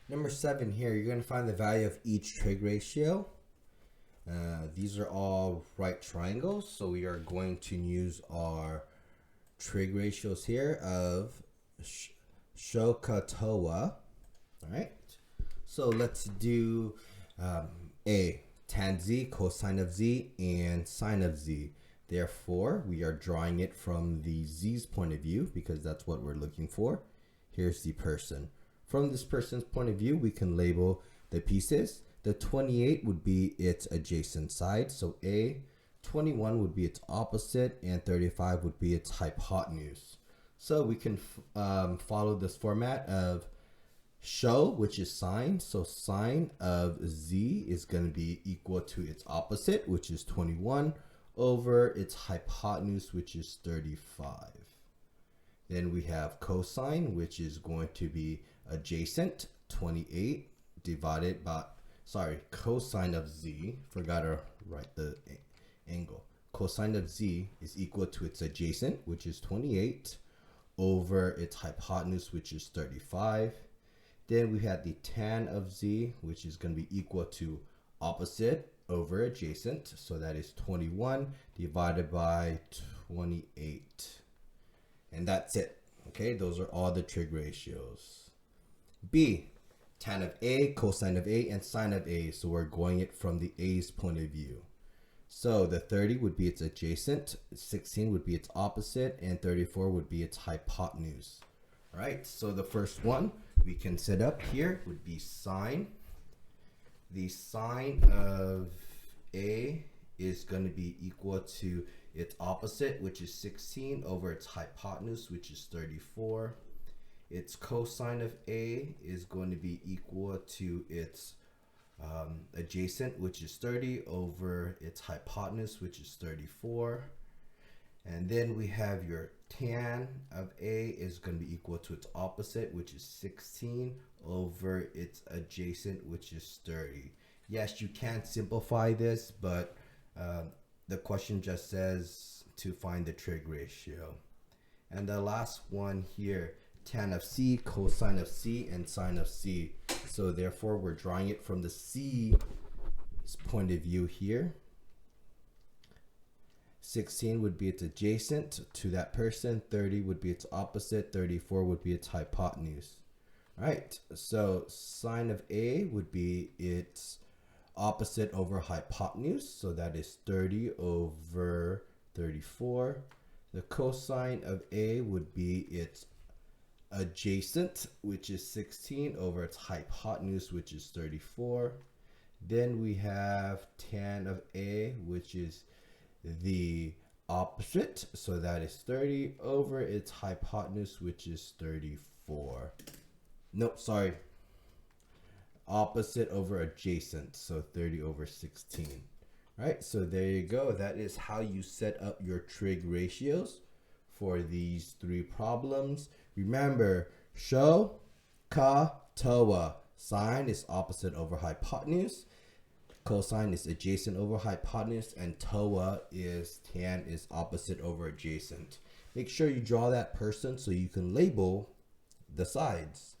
Number 7 here, you're going to find the value of each trig ratio. These are all right triangles, so we are going to use our trig ratios here of Shokotoa. All right, so let's do A, tan z, cosine of z, and sine of z. Therefore, we are drawing it from the z's point of view because that's what we're looking for. Here's the person. From this person's point of view, we can label the pieces. The 28 would be its adjacent side, so A. 21 would be its opposite, and 35 would be its hypotenuse. So we can follow this format of show, which is sine. So sine of z is going to be equal to its opposite, which is 21, over its hypotenuse, which is 35. Then we have cosine, which is going to be adjacent, 28 divided by, cosine of z, forgot to write the angle. Cosine of z is equal to its adjacent, which is 28, over its hypotenuse, which is 35. Then we have the tan of z, which is going to be equal to opposite over adjacent, so that is 21 divided by 28. And that's it. Okay, those are all the trig ratios. B, tan of A, cosine of A, and sine of A. So we're going it from the A's point of view. So the 30 would be its adjacent, 16 would be its opposite, and 34 would be its hypotenuse. All right, so the first one we can set up here would be sine. The sine of A is going to be equal to its opposite, which is 16, over its hypotenuse, which is 34. Its cosine of A is going to be equal to its adjacent, which is 30, over its hypotenuse, which is 34. And then we have your tan of A is going to be equal to its opposite, which is 16, over its adjacent, which is 30. Yes, you can simplify this, but the question just says to find the trig ratio. And the last one here, tan of C, cosine of C, and sine of C. So therefore, we're drawing it from the C point of view here. 16 would be its adjacent to that person, 30 would be its opposite, 34 would be its hypotenuse. All right, so sine of A would be its opposite over hypotenuse, so that is 30 over 34. The cosine of A would be its adjacent, which is 16, over its hypotenuse, which is 34. Then we have tan of A, which is the opposite, so that is 30, over its hypotenuse, which is 34. No, sorry. Opposite over adjacent, so 30 over 16. All right, so there you go. That is how you set up your trig ratios for these three problems. Remember, sho, ka, toa. Sine is opposite over hypotenuse. Cosine is adjacent over hypotenuse, and toa is tan is opposite over adjacent. Make sure you draw that person so you can label the sides.